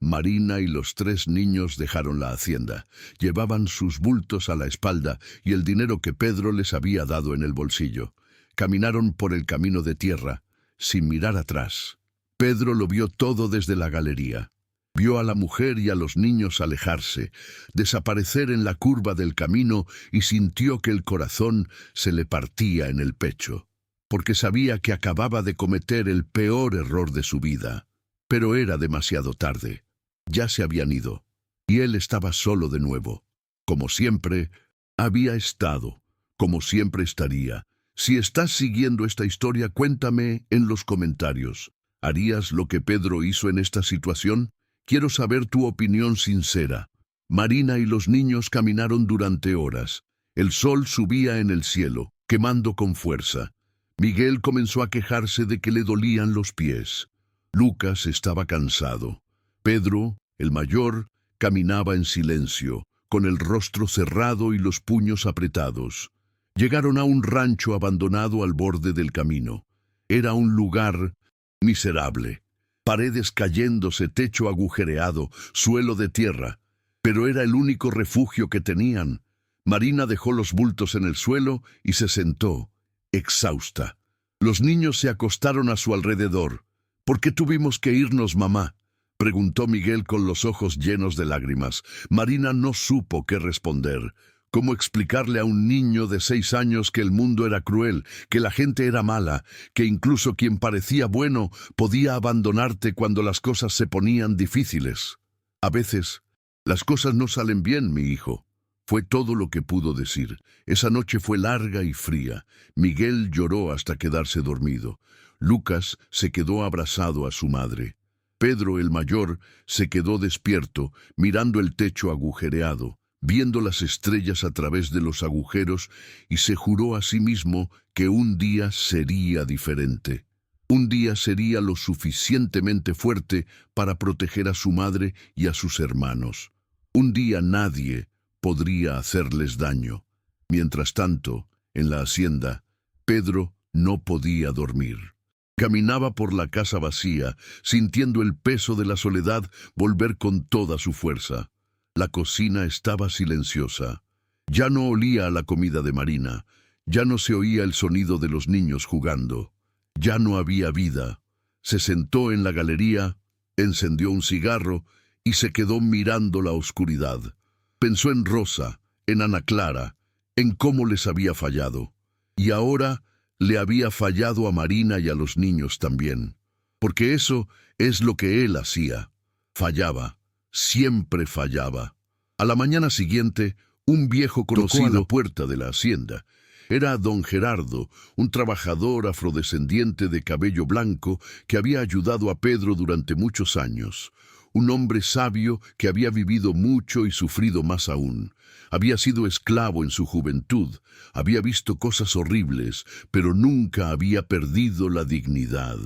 Marina y los tres niños dejaron la hacienda. Llevaban sus bultos a la espalda y el dinero que Pedro les había dado en el bolsillo. Caminaron por el camino de tierra, sin mirar atrás. Pedro lo vio todo desde la galería. Vio a la mujer y a los niños alejarse, desaparecer en la curva del camino y sintió que el corazón se le partía en el pecho, porque sabía que acababa de cometer el peor error de su vida. Pero era demasiado tarde. Ya se habían ido, y él estaba solo de nuevo. Como siempre, había estado, como siempre estaría. Si estás siguiendo esta historia, cuéntame en los comentarios. ¿Harías lo que Pedro hizo en esta situación? Quiero saber tu opinión sincera. Marina y los niños caminaron durante horas. El sol subía en el cielo, quemando con fuerza. Miguel comenzó a quejarse de que le dolían los pies. Lucas estaba cansado. Pedro, el mayor, caminaba en silencio, con el rostro cerrado y los puños apretados. Llegaron a un rancho abandonado al borde del camino. Era un lugar miserable. Paredes cayéndose, techo agujereado, suelo de tierra. Pero era el único refugio que tenían. Marina dejó los bultos en el suelo y se sentó, exhausta. Los niños se acostaron a su alrededor. «¿Por qué tuvimos que irnos, mamá?», preguntó Miguel con los ojos llenos de lágrimas. Marina no supo qué responder. ¿Cómo explicarle a un niño de 6 años que el mundo era cruel, que la gente era mala, que incluso quien parecía bueno podía abandonarte cuando las cosas se ponían difíciles? «A veces, las cosas no salen bien, mi hijo», fue todo lo que pudo decir. Esa noche fue larga y fría. Miguel lloró hasta quedarse dormido. Lucas se quedó abrazado a su madre. Pedro, el mayor, se quedó despierto, mirando el techo agujereado, viendo las estrellas a través de los agujeros, y se juró a sí mismo que un día sería diferente. Un día sería lo suficientemente fuerte para proteger a su madre y a sus hermanos. Un día nadie podría hacerles daño. Mientras tanto, en la hacienda, Pedro no podía dormir. Caminaba por la casa vacía, sintiendo el peso de la soledad volver con toda su fuerza. La cocina estaba silenciosa. Ya no olía a la comida de Marina. Ya no se oía el sonido de los niños jugando. Ya no había vida. Se sentó en la galería, encendió un cigarro y se quedó mirando la oscuridad. Pensó en Rosa, en Ana Clara, en cómo les había fallado. Y ahora le había fallado a Marina y a los niños también. Porque eso es lo que él hacía. Fallaba. Siempre fallaba. A la mañana siguiente, un viejo conocido tocó a la puerta de la hacienda. Era don Gerardo, un trabajador afrodescendiente de cabello blanco que había ayudado a Pedro durante muchos años. Un hombre sabio que había vivido mucho y sufrido más aún. Había sido esclavo en su juventud, había visto cosas horribles, pero nunca había perdido la dignidad.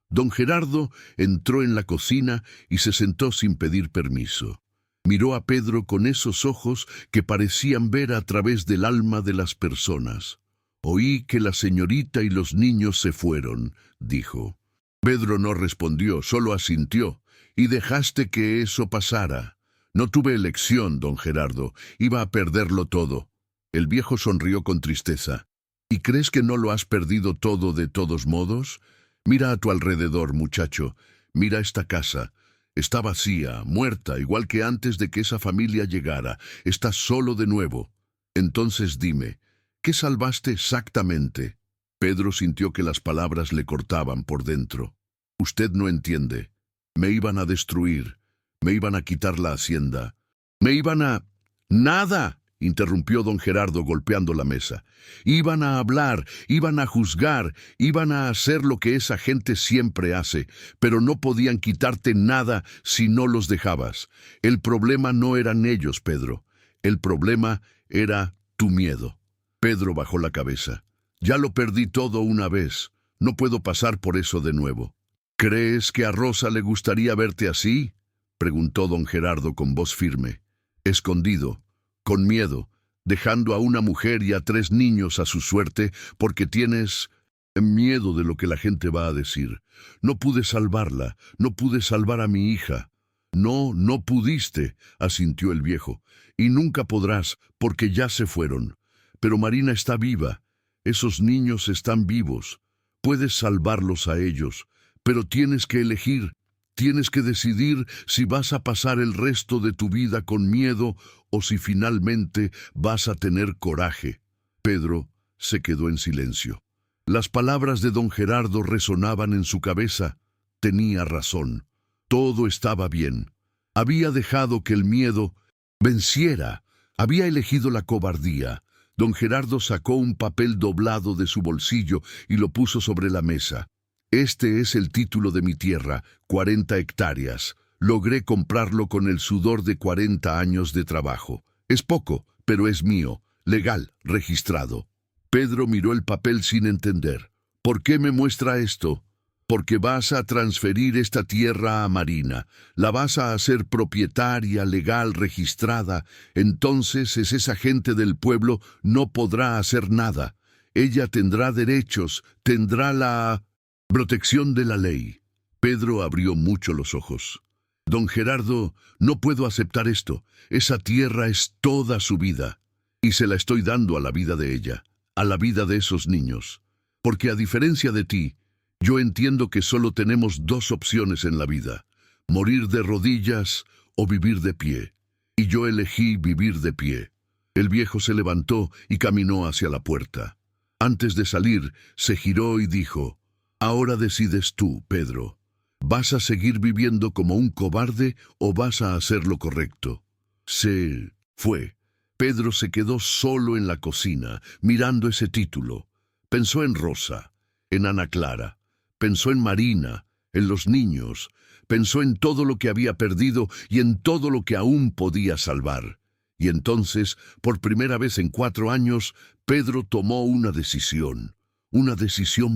Don Gerardo entró en la cocina y se sentó sin pedir permiso. Miró a Pedro con esos ojos que parecían ver a través del alma de las personas. «Oí que la señorita y los niños se fueron», dijo. Pedro no respondió, solo asintió. «Y dejaste que eso pasara». «No tuve elección, don Gerardo. Iba a perderlo todo». El viejo sonrió con tristeza. «¿Y crees que no lo has perdido todo de todos modos? Mira a tu alrededor, muchacho. Mira esta casa. Está vacía, muerta, igual que antes de que esa familia llegara. Estás solo de nuevo. Entonces dime, ¿qué salvaste exactamente?» Pedro sintió que las palabras le cortaban por dentro. «Usted no entiende. Me iban a destruir. Me iban a quitar la hacienda. Me iban a... ¡Nada!», interrumpió don Gerardo golpeando la mesa. «Iban a hablar, iban a juzgar, iban a hacer lo que esa gente siempre hace, pero no podían quitarte nada si no los dejabas. El problema no eran ellos, Pedro. El problema era tu miedo». Pedro bajó la cabeza. «Ya lo perdí todo una vez. No puedo pasar por eso de nuevo». «¿Crees que a Rosa le gustaría verte así?», preguntó don Gerardo con voz firme. «Escondido, con miedo, dejando a una mujer y a 3 niños a su suerte porque tienes miedo de lo que la gente va a decir. No pude salvarla, no pude salvar a mi hija». «No, no pudiste», asintió el viejo, «y nunca podrás porque ya se fueron. Pero Marina está viva, esos niños están vivos. Puedes salvarlos a ellos, pero tienes que elegir. Tienes que decidir si vas a pasar el resto de tu vida con miedo o si finalmente vas a tener coraje». Pedro se quedó en silencio. Las palabras de don Gerardo resonaban en su cabeza. Tenía razón. Todo estaba bien. Había dejado que el miedo venciera. Había elegido la cobardía. Don Gerardo sacó un papel doblado de su bolsillo y lo puso sobre la mesa. «Este es el título de mi tierra, 40 hectáreas. Logré comprarlo con el sudor de 40 años de trabajo. Es poco, pero es mío, legal, registrado». Pedro miró el papel sin entender. «¿Por qué me muestra esto?». «Porque vas a transferir esta tierra a Marina. La vas a hacer propietaria, legal, registrada. Entonces esa gente del pueblo no podrá hacer nada. Ella tendrá derechos, tendrá la protección de la ley». Pedro abrió mucho los ojos. «Don Gerardo, no puedo aceptar esto. Esa tierra es toda su vida. Y se la estoy dando a la vida de ella, a la vida de esos niños. Porque a diferencia de ti, yo entiendo que solo tenemos 2 opciones en la vida: morir de rodillas o vivir de pie. Y yo elegí vivir de pie». El viejo se levantó y caminó hacia la puerta. Antes de salir, se giró y dijo: «Ahora decides tú, Pedro. ¿Vas a seguir viviendo como un cobarde o vas a hacer lo correcto?». Se fue. Pedro se quedó solo en la cocina, mirando ese título. Pensó en Rosa, en Ana Clara. Pensó en Marina, en los niños. Pensó en todo lo que había perdido y en todo lo que aún podía salvar. Y entonces, por primera vez en 4 años, Pedro tomó una decisión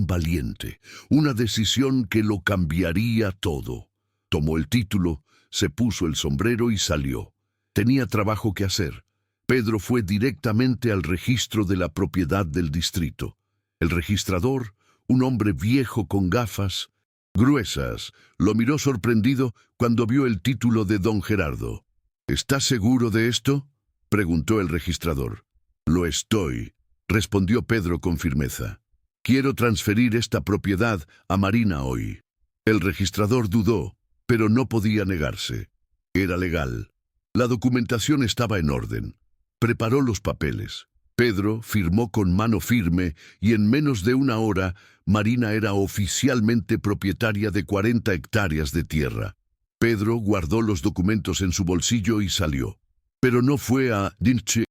valiente, una decisión que lo cambiaría todo. Tomó el título, se puso el sombrero y salió. Tenía trabajo que hacer. Pedro fue directamente al registro de la propiedad del distrito. El registrador, un hombre viejo con gafas gruesas, lo miró sorprendido cuando vio el título de don Gerardo. ¿Estás seguro de esto?, preguntó el registrador. Lo estoy, respondió Pedro con firmeza. Quiero transferir esta propiedad a Marina hoy. El registrador dudó, pero no podía negarse. Era legal. La documentación estaba en orden. Preparó los papeles. Pedro firmó con mano firme y en menos de una hora Marina era oficialmente propietaria de 40 hectáreas de tierra. Pedro guardó los documentos en su bolsillo y salió. Pero no fue a Dinche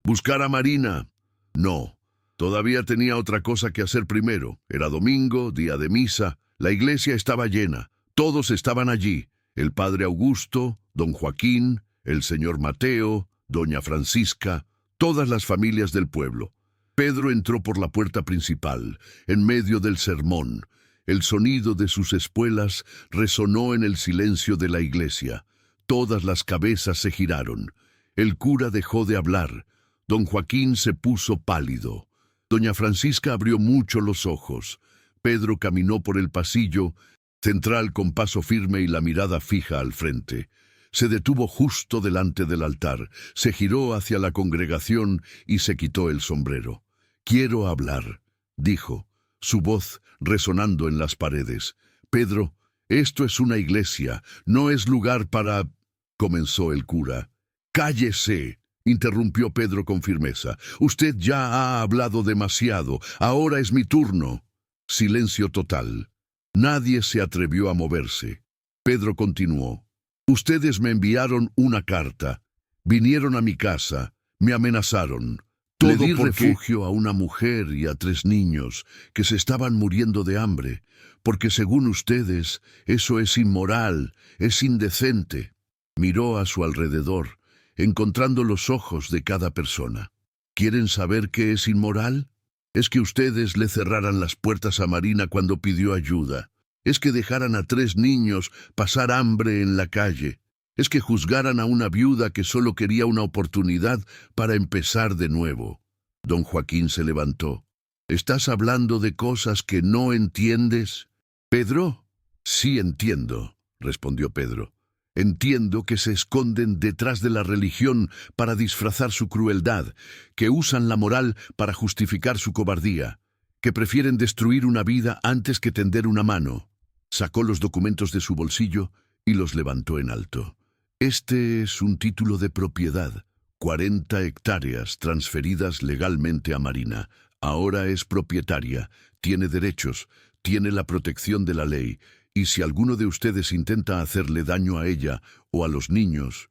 buscar a Marina. No, todavía tenía otra cosa que hacer primero. Era domingo, día de misa. La iglesia estaba llena. Todos estaban allí. El padre Augusto, don Joaquín, el señor Mateo, doña Francisca, todas las familias del pueblo. Pedro entró por la puerta principal, en medio del sermón. El sonido de sus espuelas resonó en el silencio de la iglesia. Todas las cabezas se giraron. El cura dejó de hablar. Don Joaquín se puso pálido. Doña Francisca abrió mucho los ojos. Pedro caminó por el pasillo central con paso firme y la mirada fija al frente. Se detuvo justo delante del altar, se giró hacia la congregación y se quitó el sombrero. «Quiero hablar», dijo, su voz resonando en las paredes. «Pedro, esto es una iglesia, no es lugar para...» comenzó el cura. «Cállese», interrumpió Pedro con firmeza. «Usted ya ha hablado demasiado, ahora es mi turno». Silencio total. Nadie se atrevió a moverse. Pedro continuó. «Ustedes me enviaron una carta, vinieron a mi casa, me amenazaron. Todo le di refugio a una mujer y a 3 niños que se estaban muriendo de hambre, porque según ustedes eso es inmoral, es indecente». Miró a su alrededor, encontrando los ojos de cada persona. ¿Quieren saber qué es inmoral? Es que ustedes le cerraran las puertas a Marina cuando pidió ayuda. Es que dejaran a 3 niños pasar hambre en la calle. Es que juzgaran a una viuda que solo quería una oportunidad para empezar de nuevo. Don Joaquín se levantó. ¿Estás hablando de cosas que no entiendes, Pedro? Sí entiendo, respondió Pedro. Entiendo que se esconden detrás de la religión para disfrazar su crueldad, que usan la moral para justificar su cobardía, que prefieren destruir una vida antes que tender una mano. Sacó los documentos de su bolsillo y los levantó en alto. Este es un título de propiedad, 40 hectáreas transferidas legalmente a Marina. Ahora es propietaria, tiene derechos, tiene la protección de la ley, y si alguno de ustedes intenta hacerle daño a ella o a los niños,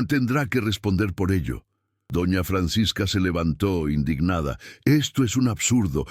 tendrá que responder por ello. Doña Francisca se levantó indignada. «Esto es un absurdo.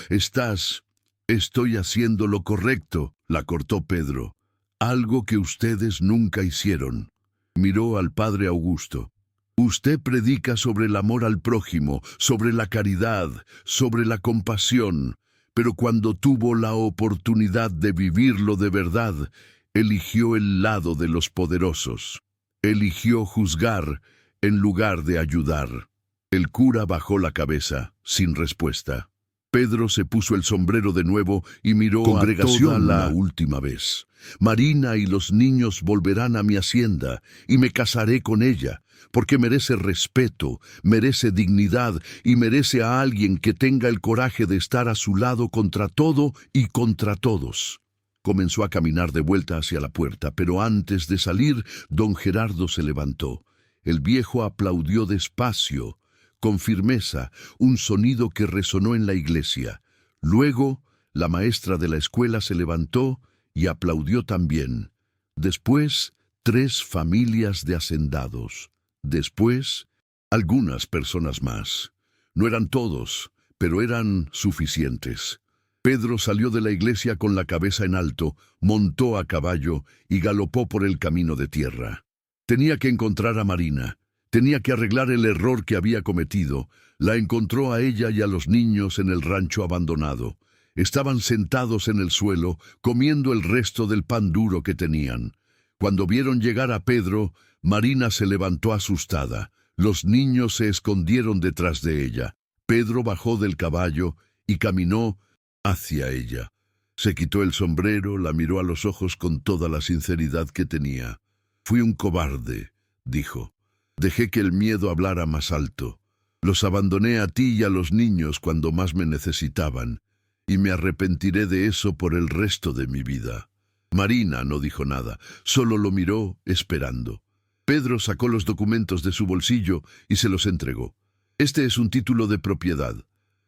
Estoy haciendo lo correcto», la cortó Pedro. «Algo que ustedes nunca hicieron». Miró al padre Augusto. «Usted predica sobre el amor al prójimo, sobre la caridad, sobre la compasión, pero cuando tuvo la oportunidad de vivirlo de verdad, eligió el lado de los poderosos. Eligió juzgar en lugar de ayudar». El cura bajó la cabeza, sin respuesta. Pedro se puso el sombrero de nuevo y miró congregación a toda la última vez. «Marina y los niños volverán a mi hacienda, y me casaré con ella, porque merece respeto, merece dignidad y merece a alguien que tenga el coraje de estar a su lado contra todo y contra todos». Comenzó a caminar de vuelta hacia la puerta, pero antes de salir, don Gerardo se levantó. El viejo aplaudió despacio, con firmeza, un sonido que resonó en la iglesia. Luego, la maestra de la escuela se levantó y aplaudió también. Después, 3 familias de hacendados. Después, algunas personas más. No eran todos, pero eran suficientes. Pedro salió de la iglesia con la cabeza en alto, montó a caballo y galopó por el camino de tierra. Tenía que encontrar a Marina. Tenía que arreglar el error que había cometido. La encontró a ella y a los niños en el rancho abandonado. Estaban sentados en el suelo, comiendo el resto del pan duro que tenían. Cuando vieron llegar a Pedro, Marina se levantó asustada. Los niños se escondieron detrás de ella. Pedro bajó del caballo y caminó hacia ella. Se quitó el sombrero, la miró a los ojos con toda la sinceridad que tenía. «Fui un cobarde», dijo. «Dejé que el miedo hablara más alto. Los abandoné a ti y a los niños cuando más me necesitaban, y me arrepentiré de eso por el resto de mi vida». Marina no dijo nada, solo lo miró esperando. Pedro sacó los documentos de su bolsillo y se los entregó. «Este es un título de propiedad.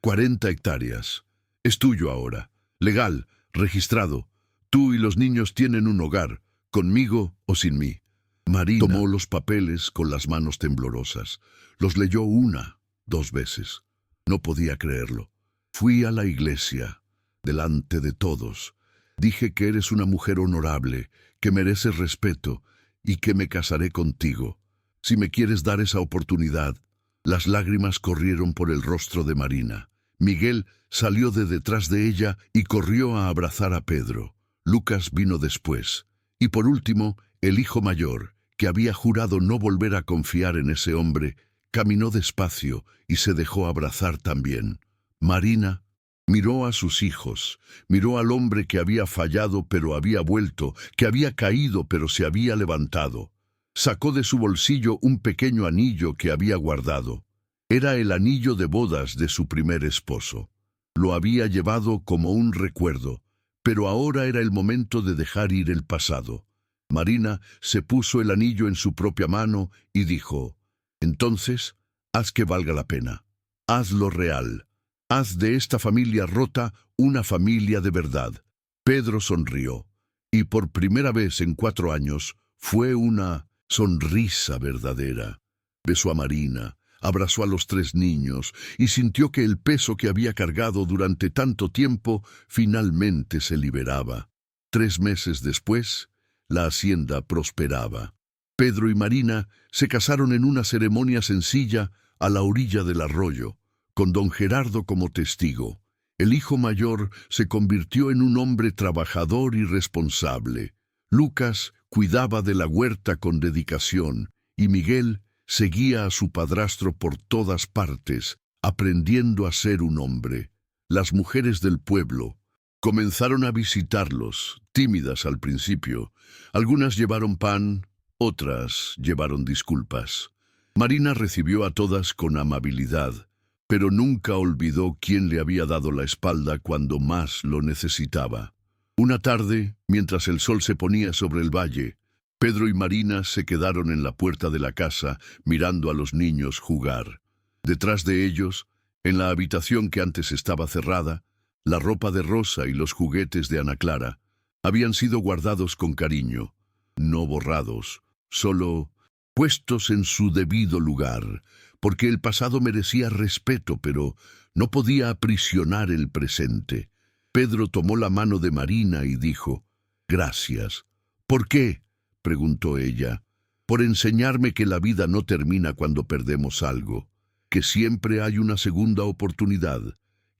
40 hectáreas. Es tuyo ahora. Legal, registrado. Tú y los niños tienen un hogar, conmigo o sin mí». Marina tomó los papeles con las manos temblorosas. Los leyó 1, 2 veces. No podía creerlo. «Fui a la iglesia, delante de todos. Dije que eres una mujer honorable, que mereces respeto y que me casaré contigo. Si me quieres dar esa oportunidad». Las lágrimas corrieron por el rostro de Marina. Miguel salió de detrás de ella y corrió a abrazar a Pedro. Lucas vino después. Y por último, el hijo mayor, que había jurado no volver a confiar en ese hombre, caminó despacio y se dejó abrazar también. Marina miró a sus hijos, miró al hombre que había fallado pero había vuelto, que había caído pero se había levantado. Sacó de su bolsillo un pequeño anillo que había guardado. Era el anillo de bodas de su primer esposo. Lo había llevado como un recuerdo, pero ahora era el momento de dejar ir el pasado. Marina se puso el anillo en su propia mano y dijo: «Entonces, haz que valga la pena. Hazlo real. Haz de esta familia rota una familia de verdad». Pedro sonrió, y por primera vez en 4 años fue una sonrisa verdadera. Besó a Marina, abrazó a los 3 niños y sintió que el peso que había cargado durante tanto tiempo finalmente se liberaba. 3 meses después, la hacienda prosperaba. Pedro y Marina se casaron en una ceremonia sencilla a la orilla del arroyo, con don Gerardo como testigo. El hijo mayor se convirtió en un hombre trabajador y responsable. Lucas cuidaba de la huerta con dedicación y Miguel seguía a su padrastro por todas partes, aprendiendo a ser un hombre. Las mujeres del pueblo comenzaron a visitarlos, tímidas al principio. Algunas llevaron pan, otras llevaron disculpas. Marina recibió a todas con amabilidad, pero nunca olvidó quién le había dado la espalda cuando más lo necesitaba. Una tarde, mientras el sol se ponía sobre el valle, Pedro y Marina se quedaron en la puerta de la casa mirando a los niños jugar. Detrás de ellos, en la habitación que antes estaba cerrada, la ropa de Rosa y los juguetes de Ana Clara habían sido guardados con cariño, no borrados, solo puestos en su debido lugar, porque el pasado merecía respeto, pero no podía aprisionar el presente. Pedro tomó la mano de Marina y dijo: «Gracias». «¿Por qué?», preguntó ella. «Por enseñarme que la vida no termina cuando perdemos algo, que siempre hay una segunda oportunidad,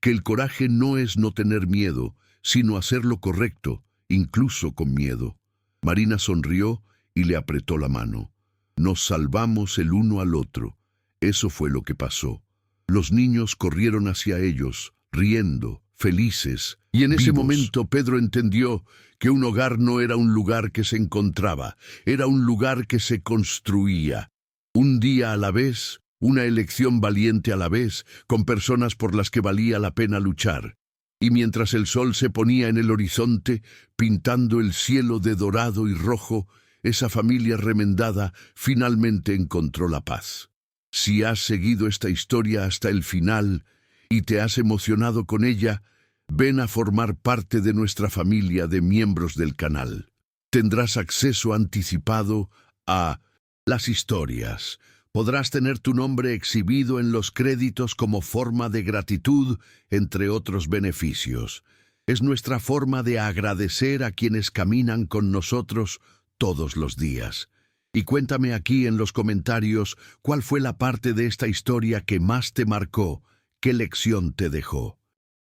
que el coraje no es no tener miedo, sino hacer lo correcto, incluso con miedo». Marina sonrió y le apretó la mano. Nos salvamos el uno al otro. Eso fue lo que pasó. Los niños corrieron hacia ellos, riendo, felices, y en ese momento Pedro entendió que un hogar no era un lugar que se encontraba, era un lugar que se construía. Un día a la vez, una elección valiente a la vez, con personas por las que valía la pena luchar. Y mientras el sol se ponía en el horizonte, pintando el cielo de dorado y rojo, esa familia remendada finalmente encontró la paz. Si has seguido esta historia hasta el final y te has emocionado con ella, ven a formar parte de nuestra familia de miembros del canal. Tendrás acceso anticipado a las historias. Podrás tener tu nombre exhibido en los créditos como forma de gratitud, entre otros beneficios. Es nuestra forma de agradecer a quienes caminan con nosotros todos los días. Y cuéntame aquí en los comentarios cuál fue la parte de esta historia que más te marcó, qué lección te dejó.